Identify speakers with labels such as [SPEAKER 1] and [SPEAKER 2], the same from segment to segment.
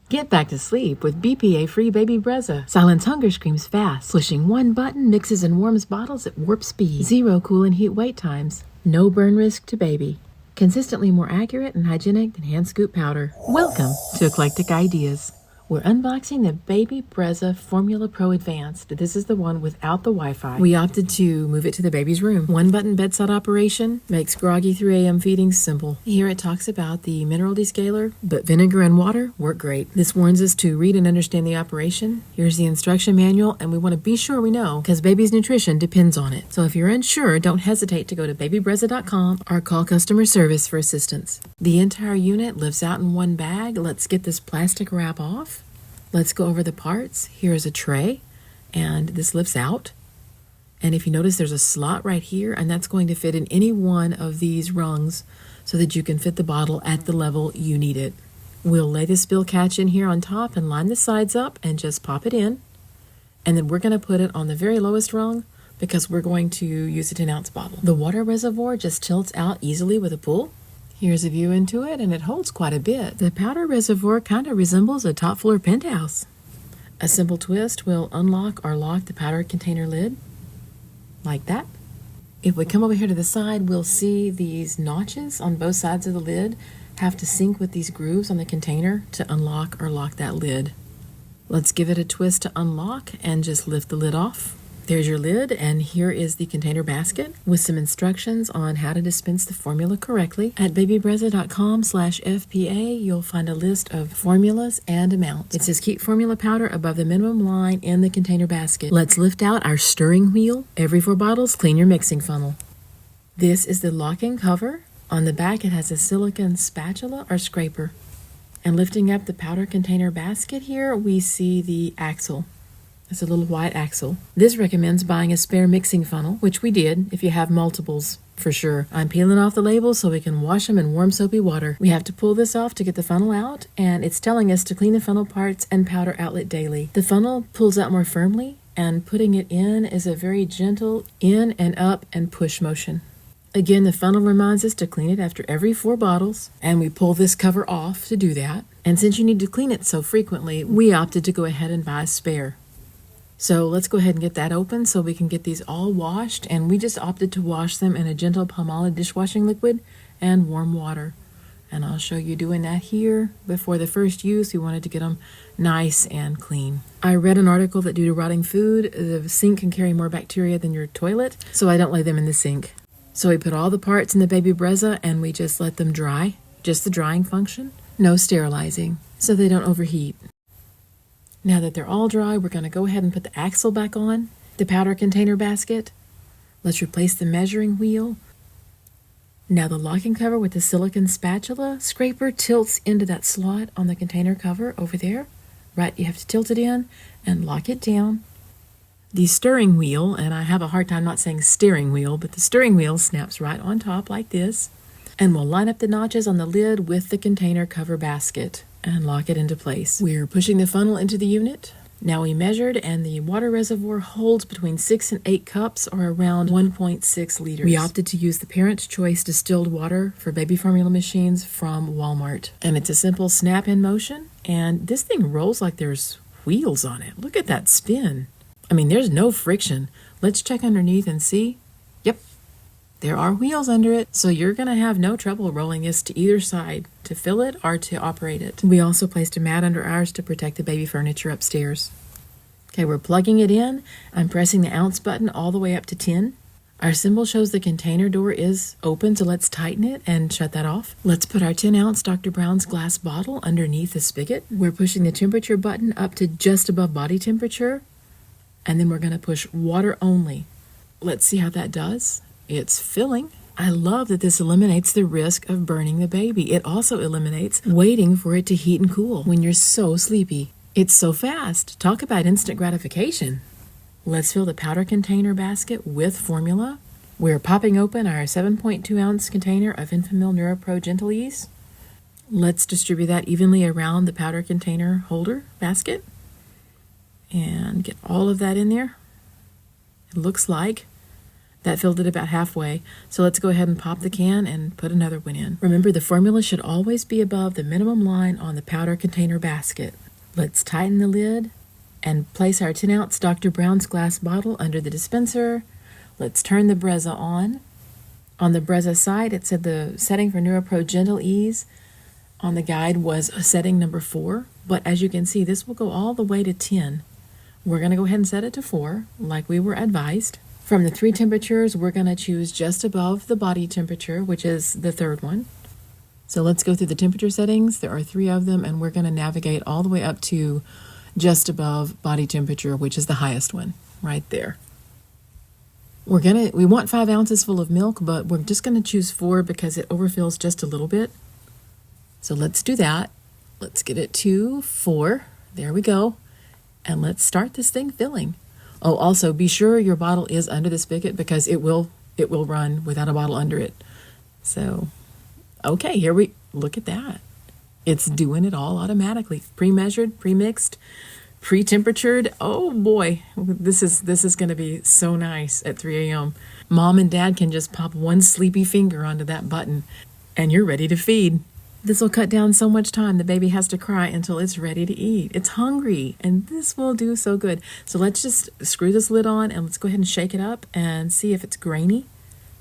[SPEAKER 1] Get back to sleep with BPA-free baby Brezza. Silence hunger screams fast. Pushing one button mixes and warms bottles at warp speed. 0 cool and heat wait times. No burn risk to baby. Consistently more accurate and hygienic than hand scoop powder. Welcome to Eclectic Ideas. We're unboxing the Baby Brezza Formula Pro Advanced. This is the one without the Wi-Fi. We opted to move it to the baby's room. One button bedside operation makes groggy 3 a.m. feeding simple. Here it talks about the mineral descaler, but vinegar and water work great. This warns us to read and understand the operation. Here's the instruction manual, and we want to be sure we know because baby's nutrition depends on it. So if you're unsure, don't hesitate to go to babybrezza.com or call customer service for assistance. The entire unit lives out in one bag. Let's get this plastic wrap off. Let's go over the parts. Here is a tray, and this lifts out. And if you notice, there's a slot right here, and that's going to fit in any one of these rungs so that you can fit the bottle at the level you need it. We'll lay the spill catch in here on top and line the sides up and just pop it in. And then we're going to put it on the very lowest rung because we're going to use a 10-ounce bottle. The water reservoir just tilts out easily with a pull. Here's a view into it, and it holds quite a bit. The powder reservoir kind of resembles a top floor penthouse. A simple twist will unlock or lock the powder container lid, like that. If we come over here to the side, we'll see these notches on both sides of the lid have to sync with these grooves on the container to unlock or lock that lid. Let's give it a twist to unlock and just lift the lid off. There's your lid, and here is the container basket with some instructions on how to dispense the formula correctly. At babybrezza.com/FPA, you'll find a list of formulas and amounts. It says keep formula powder above the minimum line in the container basket. Let's lift out our stirring wheel. Every 4 bottles, clean your mixing funnel. This is the locking cover. On the back, it has a silicone spatula or scraper. And lifting up the powder container basket here, we see the axle. It's a little white axle. This recommends buying a spare mixing funnel, which we did if you have multiples, for sure. I'm peeling off the labels so we can wash them in warm soapy water. We have to pull this off to get the funnel out, and it's telling us to clean the funnel parts and powder outlet daily. The funnel pulls out more firmly, and putting it in is a very gentle in and up and push motion. Again, the funnel reminds us to clean it after every 4 bottles, and we pull this cover off to do that. And since you need to clean it so frequently, we opted to go ahead and buy a spare. So let's go ahead and get that open so we can get these all washed, and we just opted to wash them in a gentle Palmolive dishwashing liquid and warm water. And I'll show you doing that here. Before the first use, we wanted to get them nice and clean. I read an article that due to rotting food, the sink can carry more bacteria than your toilet, so I don't lay them in the sink. So we put all the parts in the Baby Brezza and we just let them dry, just the drying function, no sterilizing, so they don't overheat. Now that they're all dry, we're going to go ahead and put the axle back on, the powder container basket. Let's replace the measuring wheel. Now the locking cover with the silicone spatula scraper tilts into that slot on the container cover over there. Right, you have to tilt it in and lock it down. The stirring wheel, and I have a hard time not saying steering wheel, but the stirring wheel snaps right on top like this. And we'll line up the notches on the lid with the container cover basket and lock it into place. We're pushing the funnel into the unit. Now we measured, and the water reservoir holds between 6 and 8 cups, or around 1.6 liters. We opted to use the Parent's Choice distilled water for baby formula machines from Walmart. And it's a simple snap-in motion, and this thing rolls like there's wheels on it. Look at that spin. I mean, there's no friction. Let's check underneath and see. Yep. There are wheels under it, so you're going to have no trouble rolling this to either side to fill it or to operate it. We also placed a mat under ours to protect the baby furniture upstairs. Okay, we're plugging it in. I'm pressing the ounce button all the way up to 10. Our symbol shows the container door is open, so let's tighten it and shut that off. Let's put our 10-ounce Dr. Brown's glass bottle underneath the spigot. We're pushing the temperature button up to just above body temperature, and then we're going to push water only. Let's see how that does. It's filling. I love that this eliminates the risk of burning the baby. It also eliminates waiting for it to heat and cool when you're so sleepy. It's so fast. Talk about instant gratification. Let's fill the powder container basket with formula. We're popping open our 7.2-ounce container of Enfamil Neuropro Gentlease. Let's distribute that evenly around the powder container holder basket and get all of that in there. It looks like That filled it about halfway, so let's go ahead and pop the can and put another one in. Remember, the formula should always be above the minimum line on the powder container basket. Let's tighten the lid and place our 10-ounce Dr. Brown's glass bottle under the dispenser. Let's turn the Brezza on. On the Brezza side, it said the setting for Neuropro Gentlease on the guide was setting number 4, but as you can see, this will go all the way to 10. We're going to go ahead and set it to 4, like we were advised. From the 3 temperatures, we're going to choose just above the body temperature, which is the 3rd one. So let's go through the temperature settings. There are 3 of them, and we're going to navigate all the way up to just above body temperature, which is the highest one, right there. We want 5 ounces full of milk, but we're just going to choose 4 because it overfills just a little bit. So let's do that. Let's get it to 4. There we go. And let's start this thing filling. Oh, also be sure your bottle is under the spigot because it will run without a bottle under it. So, okay, look at that. It's doing it all automatically. Pre-measured, pre-mixed, pre-temperatured. Oh boy, this is going to be so nice at 3 a.m. Mom and Dad can just pop one sleepy finger onto that button and you're ready to feed. This will cut down so much time the baby has to cry until it's ready to eat. It's hungry, and this will do so good. So let's just screw this lid on and let's go ahead and shake it up and see if it's grainy.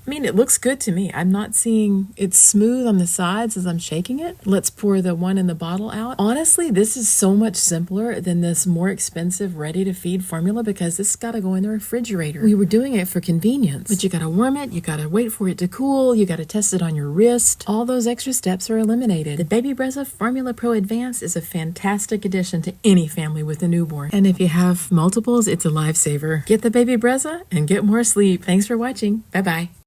[SPEAKER 1] I mean, it looks good to me. I'm not seeing it's smooth on the sides as I'm shaking it. Let's pour the one in the bottle out. Honestly, this is so much simpler than this more expensive ready-to-feed formula because this got to go in the refrigerator. We were doing it for convenience, but you got to warm it, you got to wait for it to cool, you got to test it on your wrist. All those extra steps are eliminated. The Baby Brezza Formula Pro Advanced is a fantastic addition to any family with a newborn. And if you have multiples, it's a lifesaver. Get the Baby Brezza and get more sleep. Thanks for watching. Bye-bye.